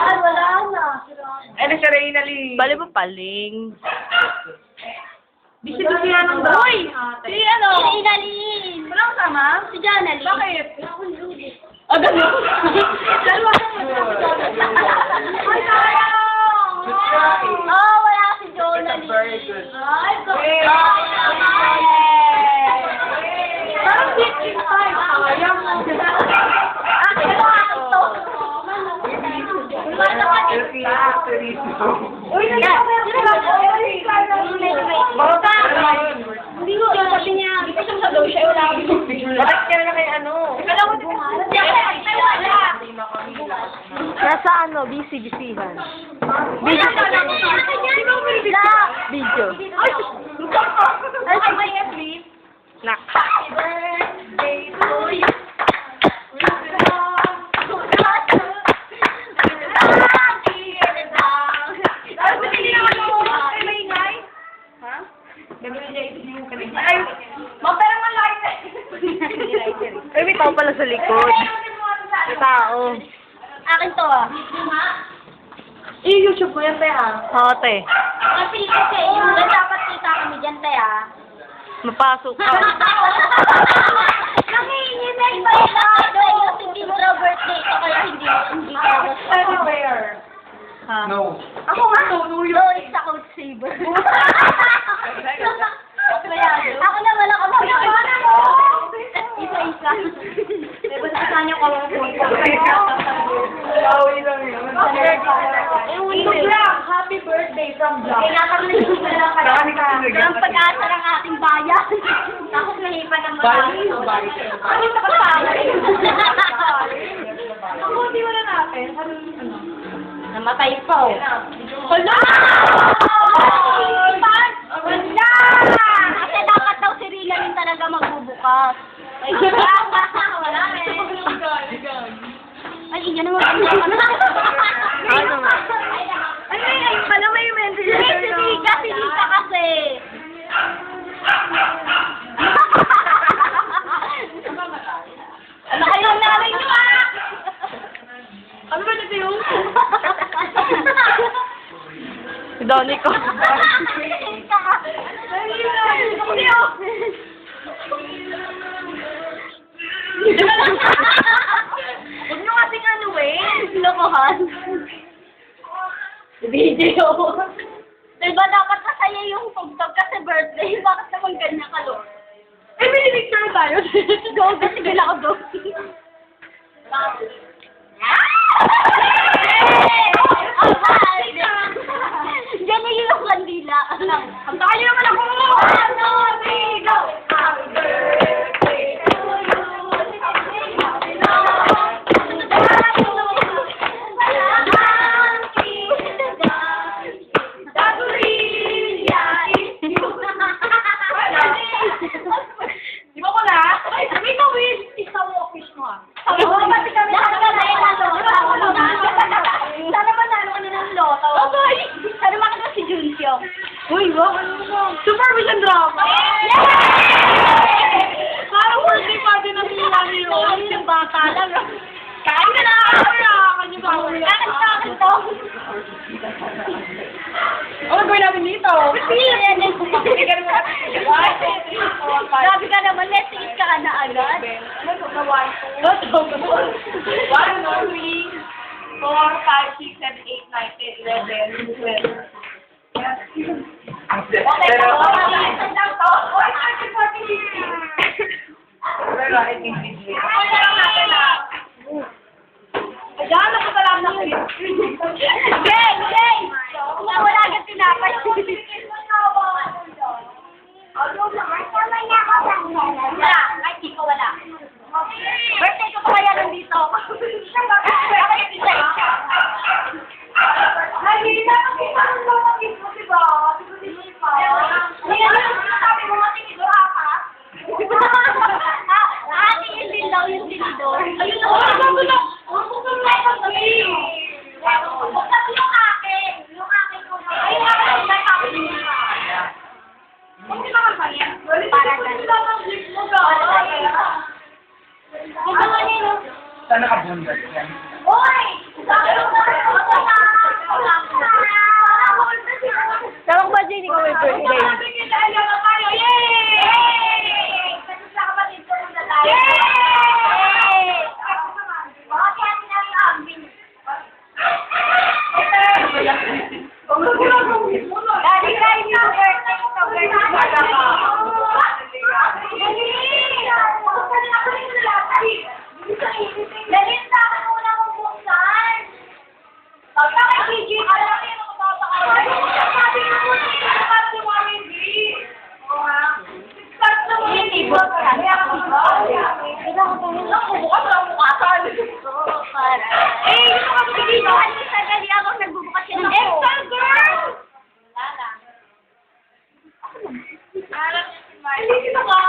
Ay, wala na. Ano siya, Reynalyn? Bali ba paling? Bisito siya ng boy. Si ano? Si Inalin. Walang kasama? Si Janalyn. Bakit? Ah, gano'n. Dalawa Ay, sayang! Oh, wala si Jonalyn. Very good. Ay, so Parang 55. Sayang. Akin na nga ito. Uy, Baka! Hindi ko siya sabi niya. Hindi ko siya sa daw siya. Wala ako. Bakit ka na kay ano? Alam mo, hindi ako ay wala. Nasa ano, busy-busyhan. Wala ka lang. Video. Ay, may please. Nak. Birthday to you. Ay, mapera nga light. Ay, may tao pala sa likod. May tao. Akin to ah. I-YouTube mo yan, Pea. Oo, te. Kasi kasi, yung dapat kita kami dyan, tayo ah. Mapasok ka. Nangihingi na iba yung nakakaya hindi mo na birthday ko kaya hindi ka Happy Bear. Ha? No. Ako nga to, New No, York. it's a code saver. Ako naman ako mag-iwana mo. Isa-isa. Diba sa kanya ko lang po. Lawi lang yun. Iuwi lang. Happy birthday from Jack. Kaya kami lang ang pag-asa ng ating bayan. Tapos nahipa ng mga Ano sa kasama? Ako, hindi wala natin. Namatay pa oh. Wala! Wala! Kasi dapat daw si Rina rin talaga magbubukas. Ay, wala eh. Ay, yan naman. Ano nga? Ano yun? Alam mo yung message? Si Rita kasi. Ano kayo ang nanay niyo ah? Ano ba dito yung? Si Donnie ko. Huwag nyo kasing ano eh. Lokohan. Video. Diba dapat masaya yung tugtog kasi birthday? Bakit naman ganyan ka, Lord? Eh, may picture tayo. Go, kasi gala ko doon. Diyan na yung kandila. Ang tayo naman ako! Ano? Go! Happy birthday to you. Di ba ko na? Wait a wish. Isang mo fish mo ah. Oo, pati kami sana ba na sana ba nalo ka na ng loto? Abay! Sana makita si Juncio. Uy, wow, ano mo? Supervision drama. Parang birthday party na sila ni Rose. Yung bata lang. Kain ka na! Kanya ba? Akin to. Ano gawin natin dito? Grabe ka naman, let's eat ka na agad. Ano ito? Na 1, 2, 3, 4, 5, 6, 7, 8, 9, 10, 11, 12. Okay, Pero, lang to. pero I think we do. Ayan, nakatalam na kayo. Jay! Jay! Wala agad tinapay. Wala, ay di ko wala. Birthday ko pa kaya nandito. Halina, nakita mo ba mo, diba? Sabi mo, matinidor ka? Ate, yun din daw yung tinidor. Ayun na, buksan mo yung akin. Yung akin ko. Ay, yung akin ko. Hindi naman pa yan. Para Sana ka bundas yan. Hoy! Sabi mo na Hindi ako tumulong. Ako, bukas lang bukasan. Oo, para. Eh, gusto ko dito. Halika, dali ako nagbubukas yun. Extra girl! Wala lang. Hindi kita ka.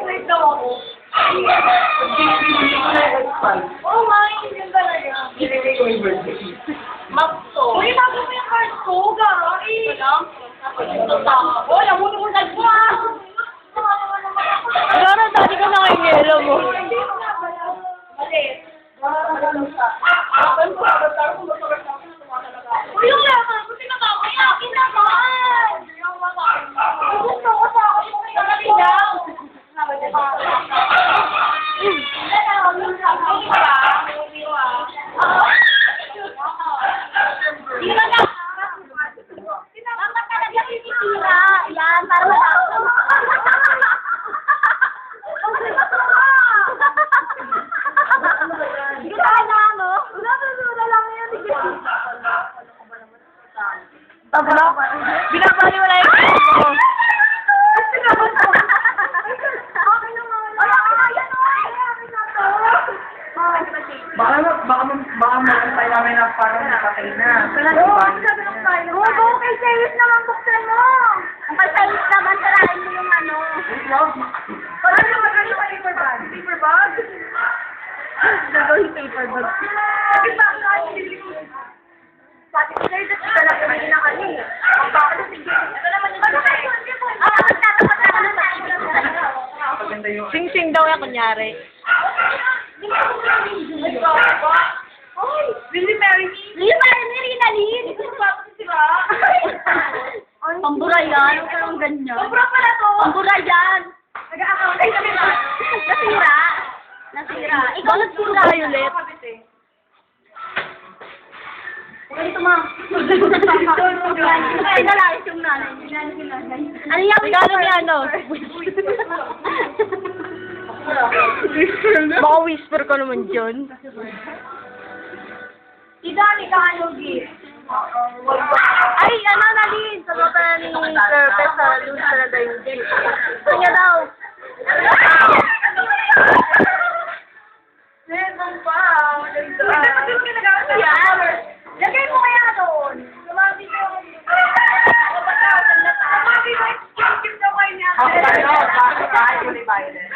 Wait daw ako. Oo nga, hindi yun talaga. Makso. Uy, bago mo yung card ko, gari. Oh, namuno mo sa mo. Gara, dati ka nakingelo mo. Mali. Uy, yung level, buti na ba ako? Yakin naman! Gusto ko sa ako yung dali daw. Tira na! Dapat talaga tinitira. Yan, para matapos. Gano'n na, no? Wala lang yan. Tabla. Binabali mo na yung mo. Baka magantay namin na parang nakatay na. Oo, kay Sayus naman buksan mo. Ang kay Sayus naman, tarahin mo yung ano. Parang naman ano ka paper bag? Paper bag? Gagawin paper bag. Bakit ba? Sabi ko sa'yo, dito talaga naman yung nakali. Ang baka na sige. Ito naman yung nakali. Ah, magtatapat na lang tayo. Maganda yung... Sing-sing daw yan, kunyari. Ay, Billy Mary. Lima, Rina, Lin. Pambura yan. Ang karong ganyan. Pambura pala to. Pambura yan. Nag-account ay kami na. Nasira. Nasira. Ikaw nagsira. Violet. Ganito, ma. Ay, nalayas yung nanay. Ano yan? Regalo ni ano? Baka whisper ko naman dyan. Idani ka ano, gift? Ay, ano, Nalin? Sagot na ni Sir Pes sa lose talaga yung gift. Gusto niya daw. Meron pa. Maganda. Yan. Lagay mo kaya doon. Lumami ko. Lumami ko. Gift daw kayo niya. Ako tayo, tayo ni Biden.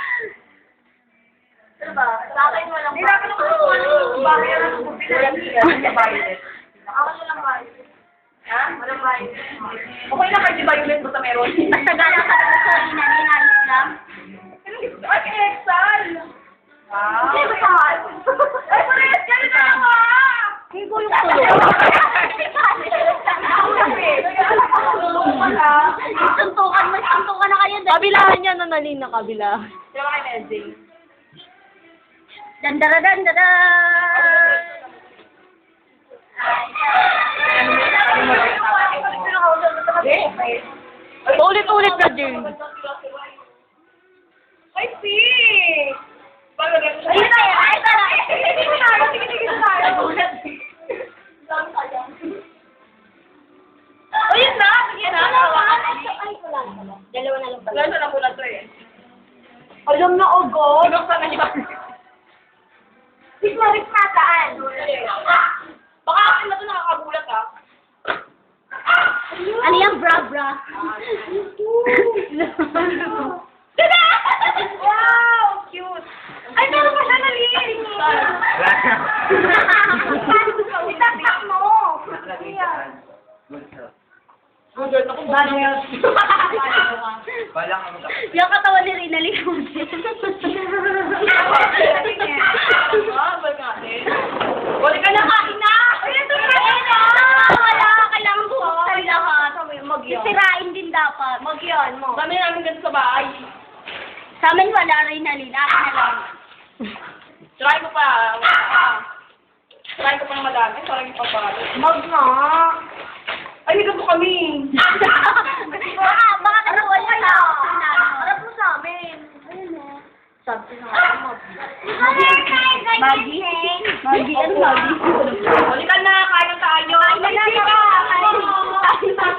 Ano ba? Sa akin walang Hindi namin ako kung bakit yan ang pinag-iyan. Ni Biden. Ako walang bayo. Ha? Walang bayo. Okay na kasi Violet basta meron. Basta gala ka lang sa Rina, ninalis lang. Ay, Exal! Wow! Sino ba? Ay, parehas ka na naman! Hindi ko yung tulog. Suntukan mo, suntukan na kayo. Kabilahan niya na Nalin na kabila. Di ba kay Medjay? Dandara. Ulit-ulit na din. Ay, Pink! Ayun na yan, ayun na. Sige tayo. Ayun na! Sige na! Ay, wala na. Dalawa na lang pala. Wala na muna to eh. Alam na, ogo. Binuksan na niya. Rik na saan? Baka akin na to nakakagulat ah. Ano yung bra? Wow! Cute! Ay, meron pa siya Nalin! Wala na. Itaktak mo. Google na kung paano yan. Wala ka mag- Yung katawan ni Rina likod. Wala ka na kain na! Ayun, ito na! Wala, kailangan buksan lahat. Sisirain din dapat. Mag-yan mo. Dami namin ganito sa bahay. Sa amin wala rin na Lina. Akin na lang. Try ko pa. Try ko pa na madami. Parang yung pagbago. Mag na. Ay, dito kami. Baka kasi wala na. Harap mo sa amin. Sabi na nga. Maggie. Maggie and Maggie. Huli ka na. Kain na tayo. Kain na tayo. Kain na tayo.